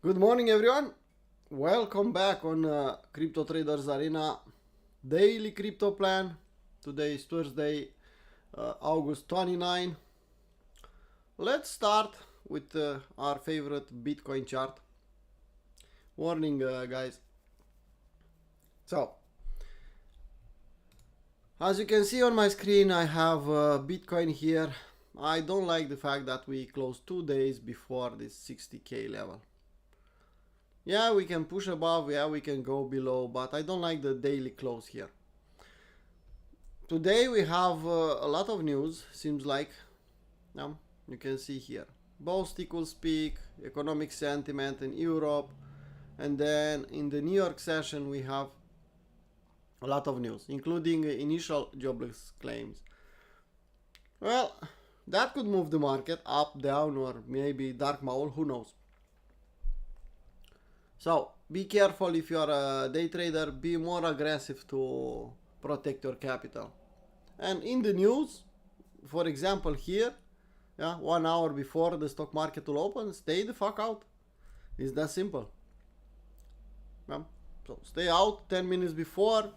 Good morning, everyone. Welcome back on Crypto Traders Arena daily crypto plan. Today is Thursday, August 29. Let's start with our favorite Bitcoin chart. Warning, guys. So, as you can see on my screen, I have Bitcoin here. I don't like the fact that we closed 2 days before this 60k level. Yeah, we can push above, yeah, we can go below, but I don't like the daily close here. Today we have a lot of news, seems like. You can see here. Both equals peak, economic sentiment in Europe, and then in the New York session we have a lot of news, including initial jobless claims. Well, that could move the market up, down, or maybe dark maul, who knows. So be careful if you are a day trader, be more aggressive to protect your capital. And in the news, for example here, 1 hour before the stock market will open, stay the fuck out. It's that simple. So stay out 10 minutes before,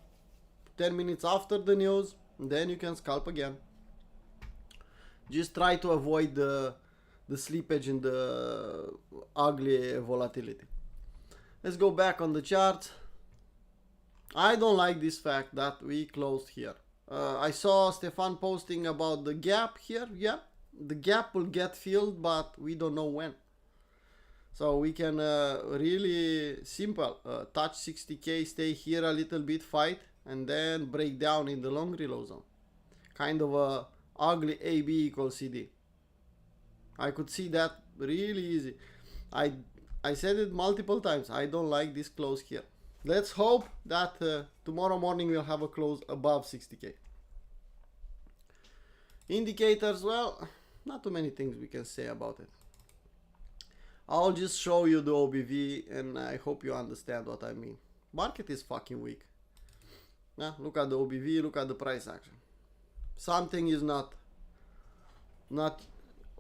10 minutes after the news, and then you can scalp again. Just try to avoid the slippage in the ugly volatility. Let's go back on the chart. I don't like this fact that we closed here. I saw Stefan posting about the gap here. Yeah, the gap will get filled, but we don't know when. So we can really simple touch 60k, stay here a little bit, fight, and then break down in the long reload zone. Kind of a ugly AB equals CD. I could see that really easy. I said it multiple times. I don't like this close here. Let's hope that tomorrow morning we'll have a close above 60k. Indicators, well, not too many things we can say about it. I'll just show you the OBV and I hope you understand what I mean. Market is fucking weak. Look at the OBV, look at the price action. Something is not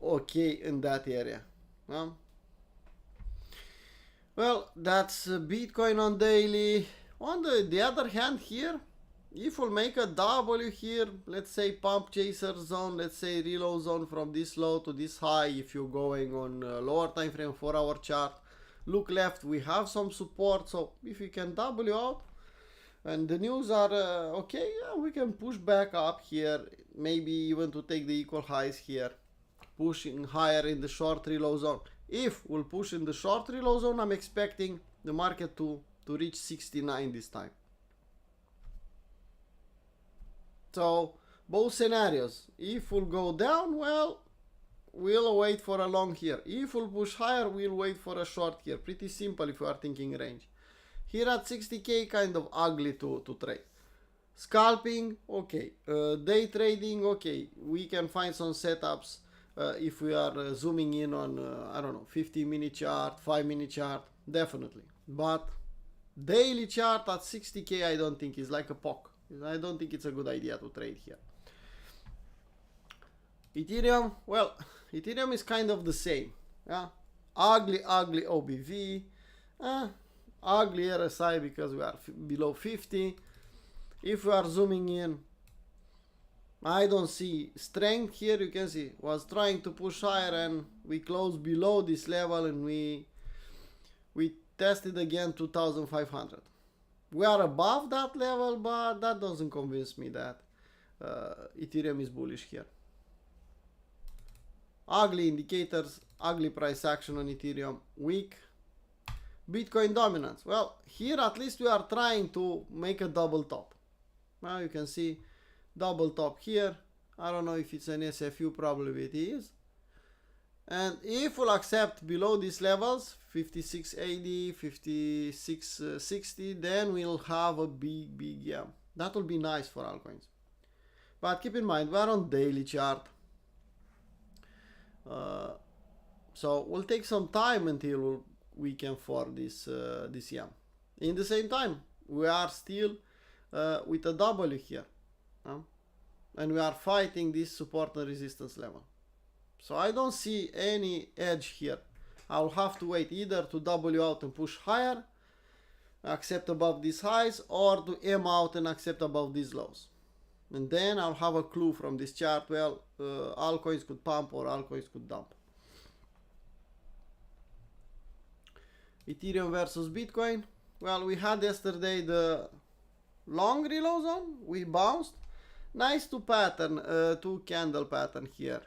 okay in that area. Well, that's Bitcoin on daily. On the other hand here, if we'll make a W here, let's say pump chaser zone, let's say reload zone from this low to this high, if you're going on lower time frame 4-hour chart, look left, we have some support. So if you can W out and the news are okay, yeah, we can push back up here, maybe even to take the equal highs here, pushing higher in the short reload zone. If we'll push in the short reload zone, I'm expecting the market to reach 69 this time. So both scenarios. If we'll go down, well, we'll wait for a long here. If we'll push higher, we'll wait for a short here. Pretty simple if you are thinking range. Here at 60k, kind of ugly to trade. Scalping, okay. Day trading, okay. We can find some setups. If we are zooming in on, I don't know, 15-minute chart, 5-minute chart, definitely. But daily chart at 60k, I don't think is like a POC. I don't think it's a good idea to trade here. Ethereum, well, Ethereum is kind of the same. Ugly OBV, ugly RSI because we are below 50. If we are zooming in, I don't see strength here. You can see was trying to push higher and we closed below this level and we tested again 2500. We are above that level, but that doesn't convince me that Ethereum is bullish here. Ugly indicators, ugly price action on Ethereum, weak. Bitcoin dominance, well, here at least we are trying to make a double top. Now you can see double top here. I don't know if it's an SFU, probably it is. And if we'll accept below these levels, 5680, 5660, then we'll have a big yeah. That will be nice for altcoins. But keep in mind, we're on daily chart. So we'll take some time until we can for this yam. In the same time, we are still with a W here. And we are fighting this support and resistance level. So I don't see any edge here. I'll have to wait either to W out and push higher, accept above these highs, or to M out and accept above these lows. And then I'll have a clue from this chart. Well, altcoins could pump or altcoins could dump. Ethereum versus Bitcoin. Well, we had yesterday the long reload zone. We bounced. Nice two candle pattern here.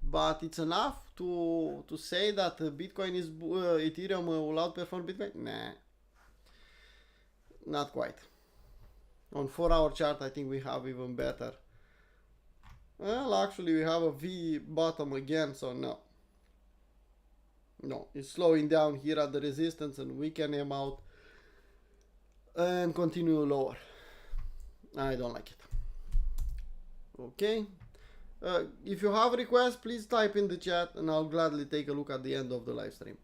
But it's enough to say that Bitcoin is Ethereum will outperform Bitcoin? Nah, not quite. On 4-hour chart, I think we have even better. Well, actually, we have a V bottom again, so no. No, it's slowing down here at the resistance, and we can aim out and continue lower. I don't like it. Okay. If you have requests, please type in the chat and I'll gladly take a look at the end of the live stream.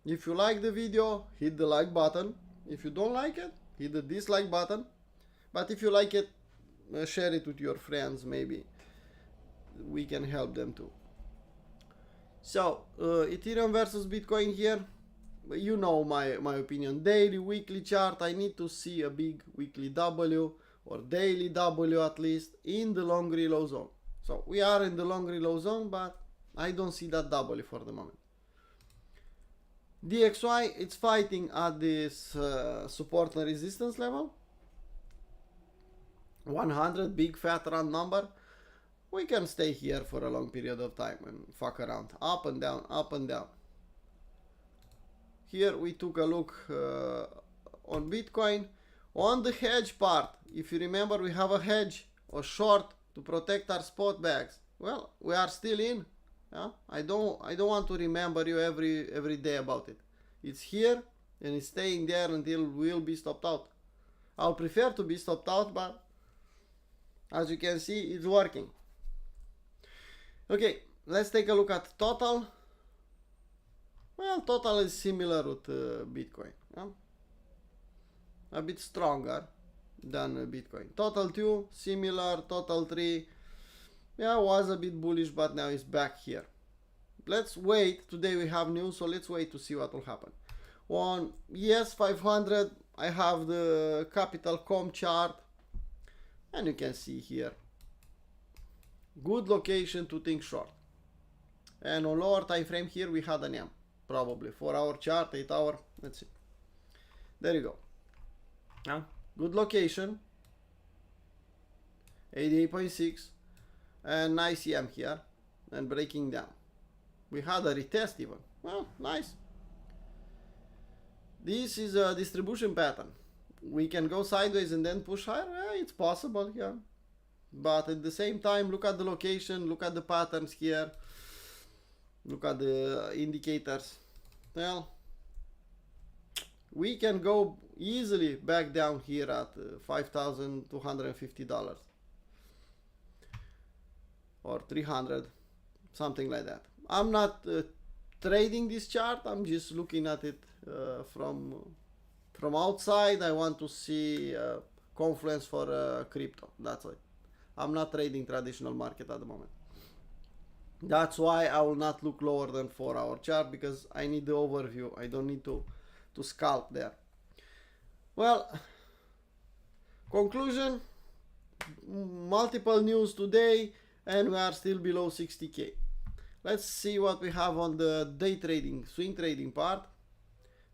If you like the video, hit the like button. If you don't like it, hit the dislike button. But if you like it, share it with your friends, maybe we can help them too. So, Ethereum versus Bitcoin here. You know my opinion. Daily, weekly chart, I need to see a big weekly W or daily W at least in the long reload zone. So we are in the long reload zone, but I don't see that W for the moment. DXY, it's fighting at this support and resistance level. 100, big fat round number. We can stay here for a long period of time and fuck around. Up and down, up and down. Here we took a look on Bitcoin. On the hedge part, if you remember, we have a hedge or short to protect our spot bags. Well, we are still in. Yeah? I don't want to remember you every day about it. It's here and it's staying there until we'll be stopped out. I'll prefer to be stopped out, but as you can see, it's working. Okay, let's take a look at total. Well, total is similar with Bitcoin. Yeah? A bit stronger than Bitcoin. Total 2, similar. Total 3, yeah, was a bit bullish, but now it's back here. Let's wait. Today we have news, so let's wait to see what will happen. On ES 500, I have the Capital Com chart, and you can see here. Good location to think short. And on lower time frame here, we had an M. Probably 4-hour chart, 8-hour. Let's see. There you go. Yeah. Good location. 88.6. And nice EM here. And breaking down. We had a retest even. Well, nice. This is a distribution pattern. We can go sideways and then push higher. Yeah, it's possible, yeah. But at the same time, look at the location, look at the patterns here. Look at the indicators. Well, we can go easily back down here at $5,250 or 300, something like that. I'm not trading this chart. I'm just looking at it from outside. I want to see confluence for crypto. That's it. I'm not trading traditional market at the moment. That's why I will not look lower than 4-hour chart, because I need the overview. I don't need to scalp there. Well, conclusion, multiple news today and we are still below 60k. Let's see what we have on the day trading, swing trading part.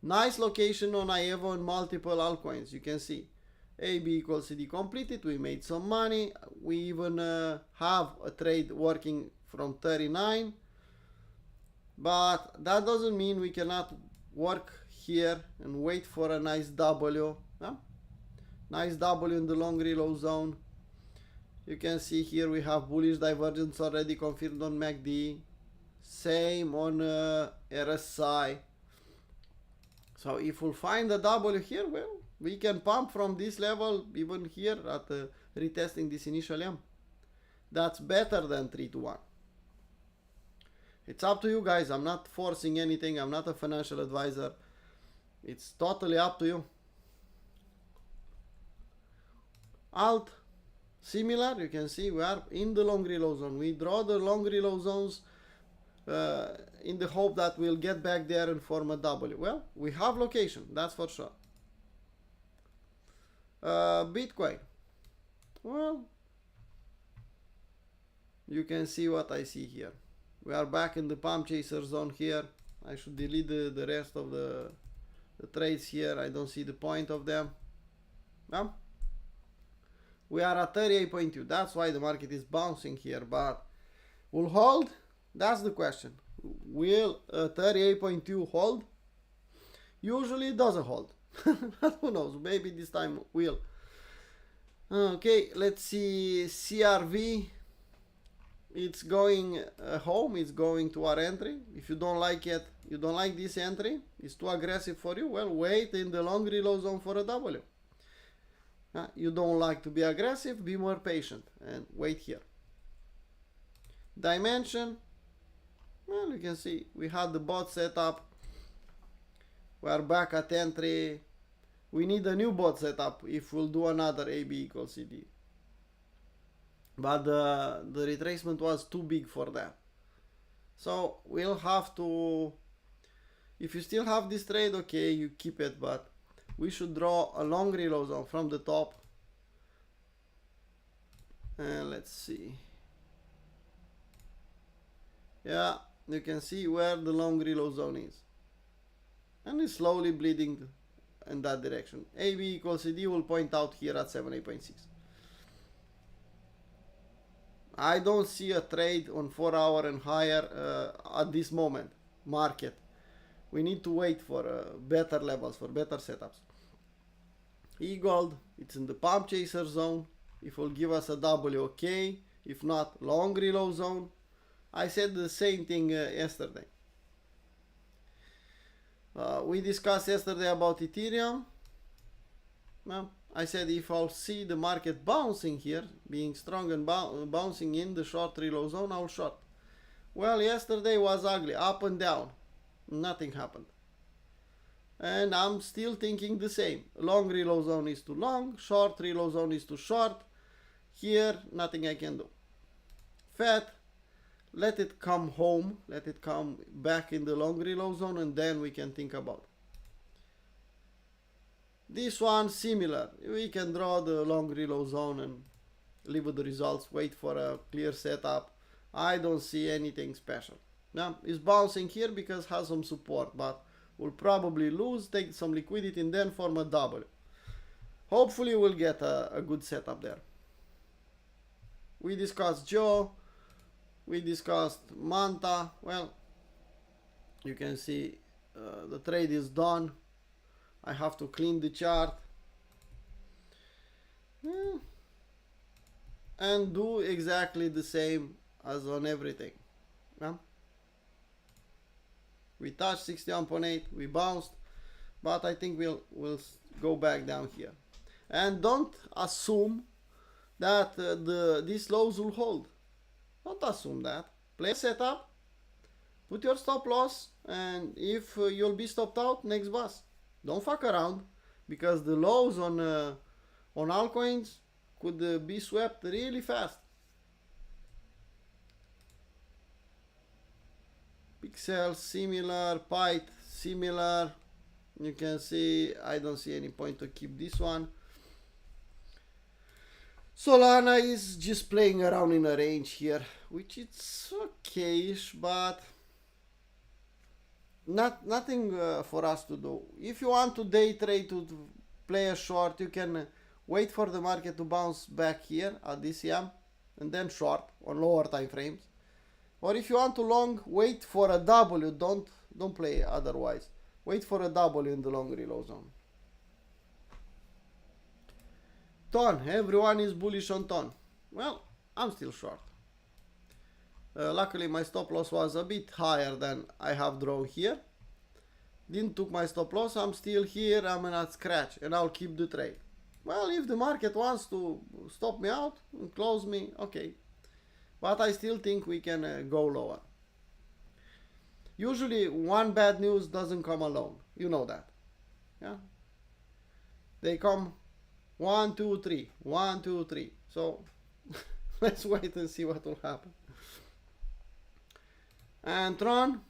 Nice location on Aevo and multiple altcoins. You can see AB equals CD completed. We made some money. We even have a trade working from 39, but that doesn't mean we cannot work here and wait for a nice W. Huh? Nice W in the long reload zone. You can see here we have bullish divergence already confirmed on MACD. Same on RSI. So if we'll find a W here, well, we can pump from this level even here at retesting this initial M. That's better than 3 to 1. It's up to you guys. I'm not forcing anything. I'm not a financial advisor. It's totally up to you. Alt, similar. You can see we are in the long reload zone. We draw the long reload zones in the hope that we'll get back there and form a W. Well, we have location, that's for sure. Bitcoin. Well, you can see what I see here. We are back in the pump chaser zone here. I should delete the rest of the trades here. I don't see the point of them. Yeah? We are at 38.2. That's why the market is bouncing here. But will hold? That's the question. Will 38.2 hold? Usually it doesn't hold. But who knows? Maybe this time will. Okay, let's see. CRV. It's going home. It's going to our entry. If you don't like it, you don't like this entry, it's too aggressive for you, well, wait in the long reload zone for a W. You don't like to be aggressive, be more patient and wait here. Dimension, well, you can see we had the bot set up. We are back at entry. We need a new bot setup if we'll do another AB equals CD. But the retracement was too big for that. So we'll have to, if you still have this trade, okay, you keep it, but we should draw a long reload zone from the top. And let's see. Yeah, you can see where the long reload zone is. And it's slowly bleeding in that direction. AB equals CD will point out here at 78.6. I don't see a trade on 4 hour and higher at this moment. Market. We need to wait for better levels, for better setups. E-gold, it's in the pump chaser zone. If it will give us a W, okay. If not, long reload zone. I said the same thing yesterday. We discussed yesterday about Ethereum. Well, I said if I'll see the market bouncing here, being strong and bouncing in the short reload zone, I'll short. Well, yesterday was ugly, up and down. Nothing happened. And I'm still thinking the same. Long reload zone is too long, short reload zone is too short. Here, nothing I can do. Fat, let it come home, let it come back in the long reload zone, and then we can think about it. This one similar. We can draw the long reload zone and live with the results, wait for a clear setup. I don't see anything special. Now, it's bouncing here because it has some support, but we'll probably lose, take some liquidity, and then form a W. Hopefully we'll get a good setup there. We discussed Joe, we discussed Manta. Well, you can see the trade is done. I have to clean the chart and do exactly the same as on everything. Yeah? We touched 61.8, we bounced, but I think we'll go back down here. And don't assume that these lows will hold. Don't assume that. Play a setup, put your stop loss, and if you'll be stopped out, next bus. Don't fuck around, because the lows on altcoins could be swept really fast. Pixel similar, Pyth similar. You can see I don't see any point to keep this one. Solana is just playing around in a range here, which it's okay-ish, but nothing for us to do. If you want to day trade, to play a short, you can wait for the market to bounce back here at DCM and then short on lower time frames. Or if you want to long, wait for a W. Don't play otherwise. Wait for a W in the long reload zone. Ton. Everyone is bullish on Ton. Well, I'm still short. Luckily my stop loss was a bit higher than I have drawn here. Didn't took my stop loss. I'm still here. I'm at scratch and I'll keep the trade. Well, if the market wants to stop me out and close me, okay. But I still think we can go lower. Usually one bad news doesn't come alone. You know that. Yeah. They come 1, 2, 3. 1, 2, 3. So let's wait and see what will happen. And Tron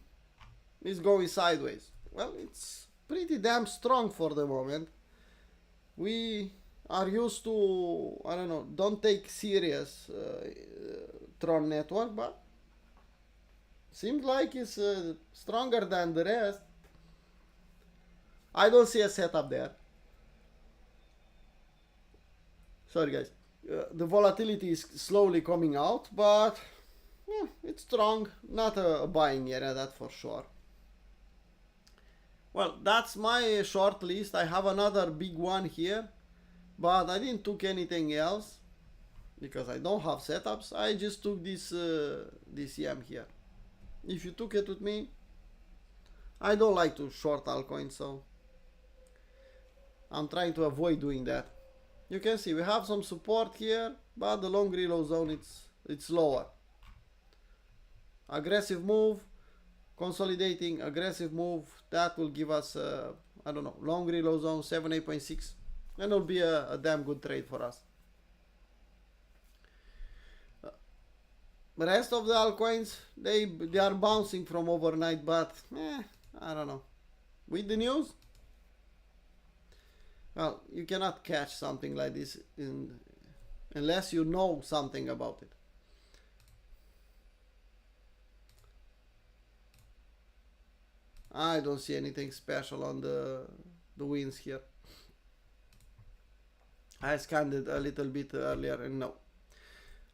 is going sideways. Well, it's pretty damn strong for the moment. We are used to, I don't know, don't take serious Tron network, but seems like it's stronger than the rest. I don't see a setup there. Sorry guys. The volatility is slowly coming out, but yeah, it's strong. Not a buying area, that for sure. Well, that's my short list. I have another big one here, but I didn't took anything else because I don't have setups. I just took this EM here. If you took it with me, I don't like to short altcoins, so I'm trying to avoid doing that. You can see we have some support here, but the long reload zone it's lower. Aggressive move, consolidating, aggressive move, that will give us I don't know, long reload zone 78.6, and it'll be a damn good trade for us. The rest of the altcoins, they are bouncing from overnight, but I don't know. With the news, well, you cannot catch something like this unless you know something about it. I don't see anything special on the wins here. I scanned it a little bit earlier and no.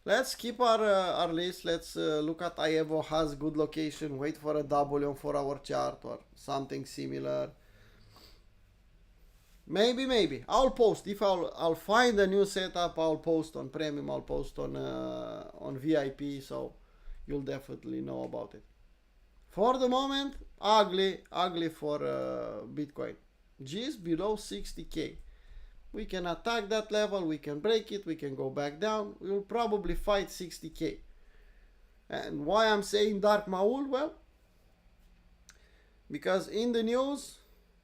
Let's keep our list. Let's look at Aevo, has good location, wait for a W on 4-hour chart or something similar. Maybe I'll post if I'll find a new setup. I'll post on premium, I'll post on VIP, so you'll definitely know about it. For the moment, ugly for Bitcoin. G is below 60k. We can attack that level, we can break it, we can go back down. We will probably fight 60k. And why I'm saying Dark Maul? Well, because in the news,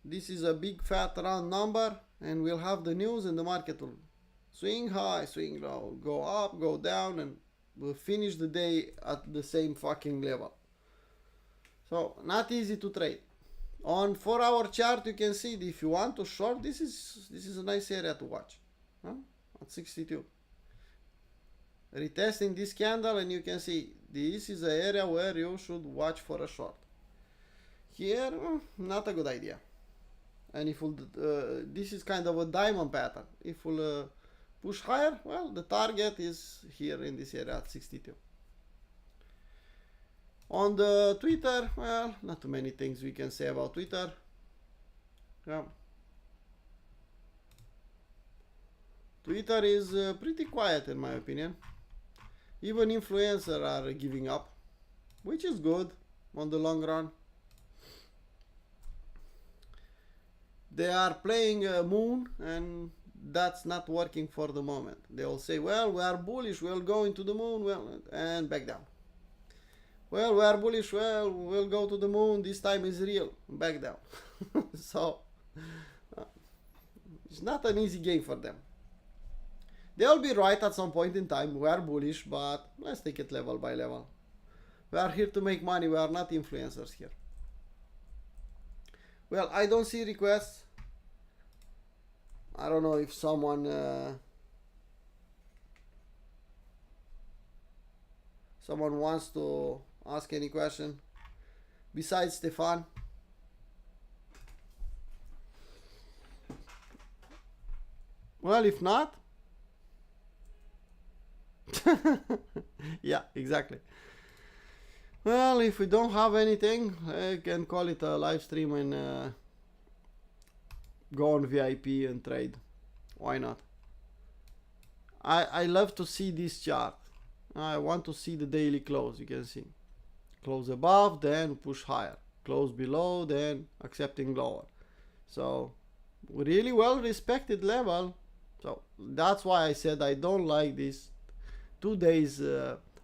this is a big fat round number, and we'll have the news and the market will swing high, swing low, go up, go down, and we'll finish the day at the same fucking level. So not easy to trade. On 4-hour chart, you can see if you want to short, this is a nice area to watch. At 62. Retesting this candle, and you can see this is an area where you should watch for a short. Here, not a good idea. And if we'll, this is kind of a diamond pattern. If we'll push higher, well, the target is here in this area at 62. On the Twitter, well, not too many things we can say about Twitter. Yeah. Twitter is pretty quiet in my opinion. Even influencers are giving up, which is good on the long run. They are playing moon, and that's not working for the moment. They all say, well, we are bullish, we'll go into the moon, well, and back down. Well, we are bullish, well, we'll go to the moon, this time is real, back down. So, it's not an easy game for them. They'll be right at some point in time, we are bullish, but let's take it level by level. We are here to make money, we are not influencers here. Well, I don't see requests. I don't know if someone wants to ask any question besides Stefan. Well, if not, yeah, exactly. Well, if we don't have anything, I can call it a live stream and go on VIP and trade. Why not? I love to see this chart. I want to see the daily close. You can see close above, then push higher, close below, then accepting lower. So really well respected level. So that's why I said I don't like this 2 days.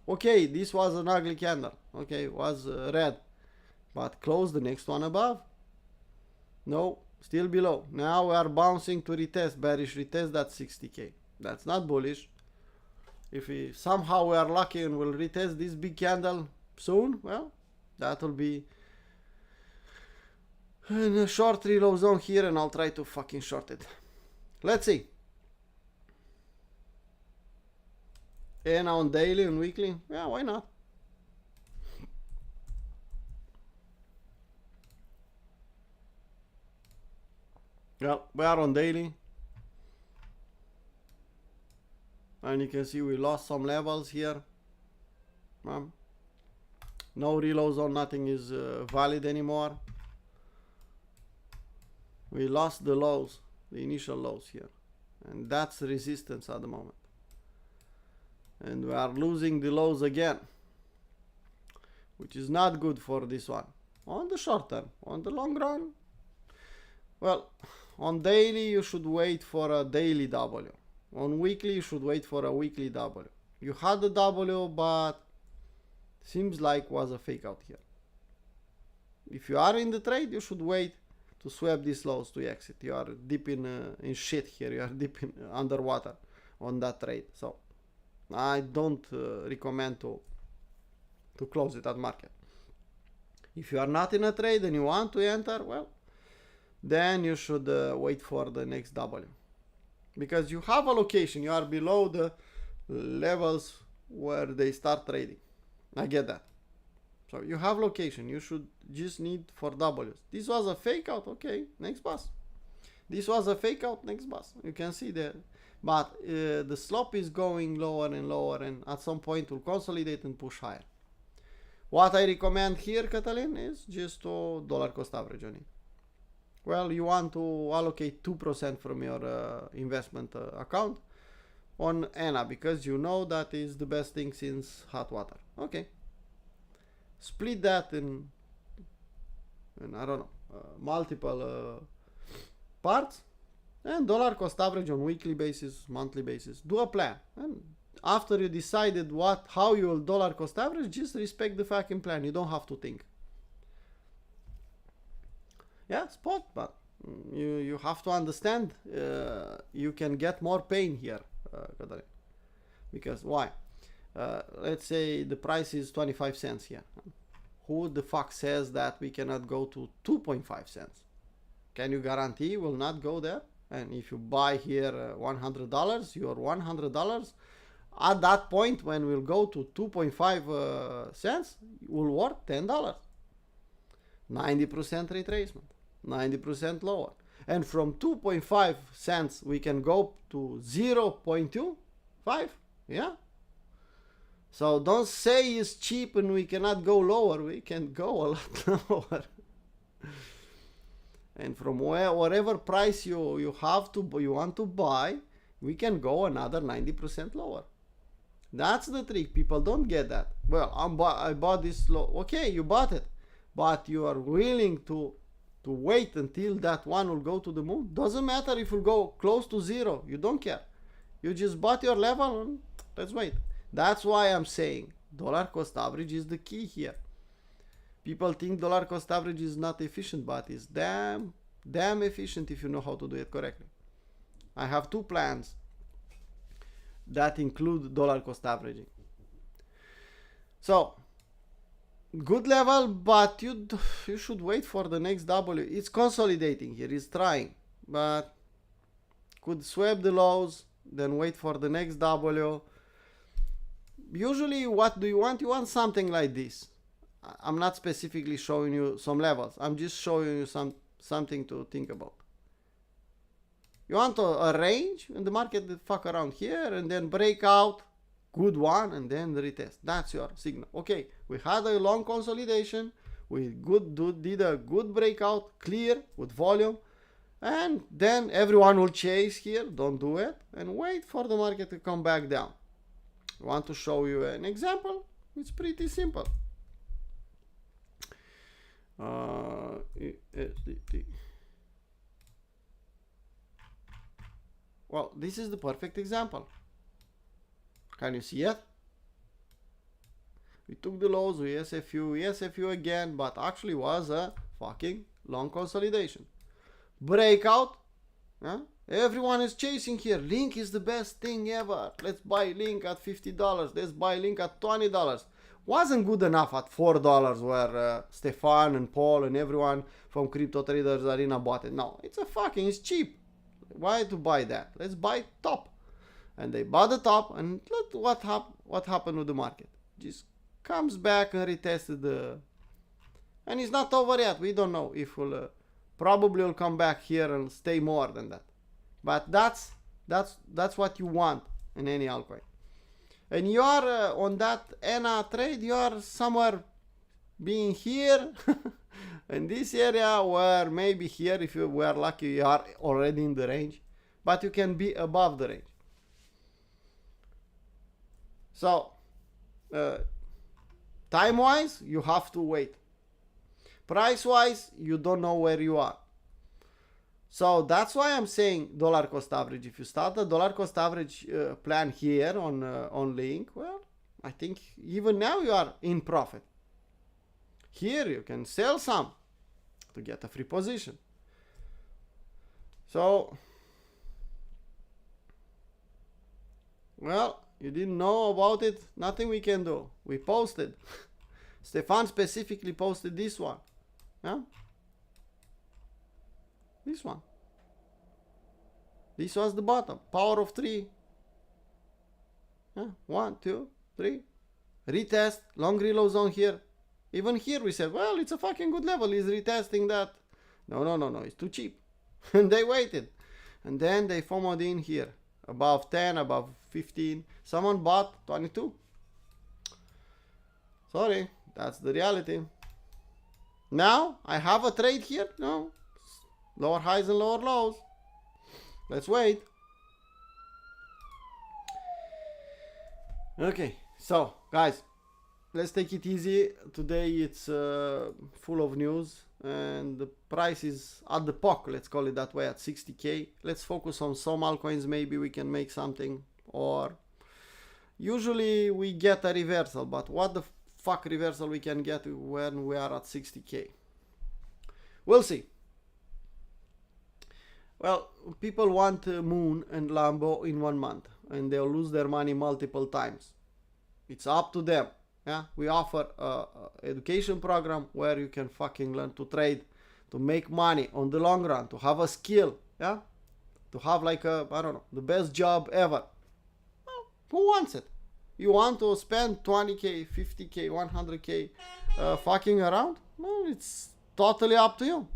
Okay, this was an ugly candle. Okay, it was red, but close the next one above. No, still below. Now we are bouncing to retest, bearish retest that 60k. That's not bullish. If we somehow we are lucky and will retest this big candle soon, well, That will be in a short reload zone here, and I'll try to fucking short it. Let's see. And on daily and weekly, yeah, why not? Well, we are on daily. And you can see we lost some levels here. No reload zone, nothing is valid anymore. We lost the lows, the initial lows here. And that's resistance at the moment. And we are losing the lows again, which is not good for this one. On the short term, on the long run, well, on daily you should wait for a daily W. On weekly you should wait for a weekly W. You had the W, but seems like was a fake out here. If you are in the trade, you should wait to swap these lows to exit. You are deep in shit here. You are deep in underwater on that trade. So I don't recommend to close it at market. If you are not in a trade and you want to enter, well, then you should wait for the next W. Because you have a location, you are below the levels where they start trading. I get that. So you have location, you should just need for W's. This was a fake out, okay, next bus. This was a fake out, next bus. You can see there. But the slope is going lower and lower, and at some point will consolidate and push higher. What I recommend here, Catalin, is just to dollar cost average on it. Well, you want to allocate 2% from your investment account on ENA, because you know that is the best thing since hot water. Okay. Split that in I don't know, multiple parts, and dollar cost average on weekly basis, monthly basis. Do a plan, and after you decided how you will dollar cost average, just respect the fucking plan. You don't have to think. Yeah, spot, but you have to understand you can get more pain here, because why? Let's say the price is 25 cents here. Who the fuck says that we cannot go to 2.5 cents? Can you guarantee will not go there? And if you buy here $100, your $100 at that point when we'll go to 2.5 cents will worth $10. 90% retracement, 90% lower. And from 2.5 cents we can go to 0.25, yeah? So don't say it's cheap and we cannot go lower. We can go a lot lower. And from whatever price you want to buy, we can go another 90% lower. That's the trick. People don't get that. Well, I bought this low. Okay, you bought it, but you are willing to wait until that one will go to the moon. Doesn't matter if it will go close to zero. You don't care. You just bought your level and let's wait. That's why I'm saying dollar cost average is the key here. People think dollar cost average is not efficient, but it's damn efficient if you know how to do it correctly. I have two plans that include dollar cost averaging. So good level, but you should wait for the next W. It's consolidating here, it's trying, but could swap the lows, then wait for the next W. Usually what do you want? You want something like this. I'm not specifically showing you some levels. I'm just showing you something to think about. You want a range in the market that fuck around here and then break out, good one, and then retest. That's your signal. Okay, we had a long consolidation. We did a good breakout, clear with volume, and then everyone will chase here. Don't do it, and wait for the market to come back down. I want to show you an example. It's pretty simple. Well, this is the perfect example. Can you see it? We took the lows, we SFU again, but actually was a fucking long consolidation. Breakout. Huh? Everyone is chasing here. Link is the best thing ever. Let's buy Link at $50. Let's buy Link at $20. wasn't good enough at $4 where Stefan and Paul and everyone from Crypto Traders Arena bought it. No, it's cheap. Why to buy that? Let's buy top. And they bought the top, and look what happened with the market. Just comes back and retested the, and it's not over yet. We don't know if we'll probably will come back here and stay more than that. But that's what you want in any altcoin. And you are on that ENA trade, you are somewhere being here in this area, where maybe here, if you were lucky, you are already in the range, but you can be above the range. So time wise, you have to wait. Price wise, you don't know where you are. So that's why I'm saying dollar cost average. If you start a dollar cost average plan here on Link, well, I think even now you are in profit. Here you can sell some to get a free position. So, well, you didn't know about it, nothing we can do. We posted. Stefan specifically posted this one. Yeah? This one. This was the bottom. Power of 3. Yeah, 1, 2, 3. Retest. Long reload zone here. Even here we said, well, it's a fucking good level. He's retesting that. No. It's too cheap. And they waited. And then they FOMO'd in here. Above 10, above 15. Someone bought 22. Sorry. That's the reality. Now, I have a trade here. No. Lower highs and lower lows. Let's wait. Okay, so guys, let's take it easy. Today it's full of news and the price is at the POC, let's call it that way, at 60k. Let's focus on some altcoins, maybe we can make something, or usually we get a reversal, but what the fuck reversal we can get when we are at 60k? We'll see. Well, people want Moon and Lambo in 1 month, and they'll lose their money multiple times. It's up to them. Yeah, we offer a education program where you can fucking learn to trade, to make money on the long run, to have a skill. Yeah, to have like a, I don't know, the best job ever. Well, who wants it? You want to spend 20k, 50k, 100k fucking around? Well, it's totally up to you.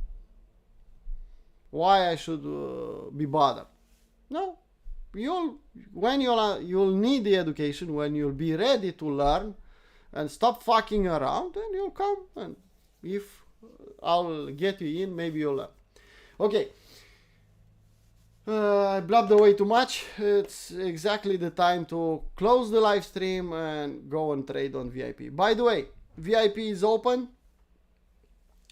Why I should be bothered? No, you'll need the education when you'll be ready to learn and stop fucking around, and you'll come, and if I'll get you in, maybe you'll learn. Okay, I blabbed away too much. It's exactly the time to close the live stream and go and trade on VIP. By the way, VIP is open.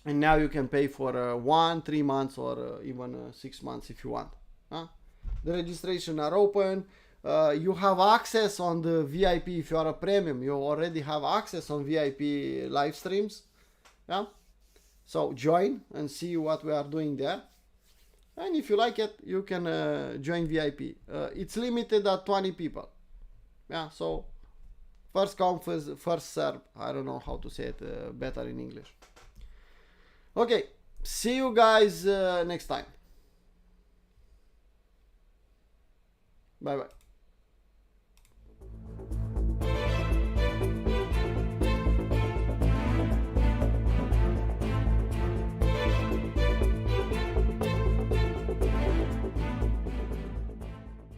And now you can pay for 1, 3 months, or even 6 months if you want. The registration are open. You have access on the VIP if you are a premium. You already have access on VIP live streams. Yeah. So join and see what we are doing there. And if you like it, you can join VIP. It's limited at 20 people. Yeah. So first come, first serve. I don't know how to say it better in English. Okay, see you guys next time. Bye bye.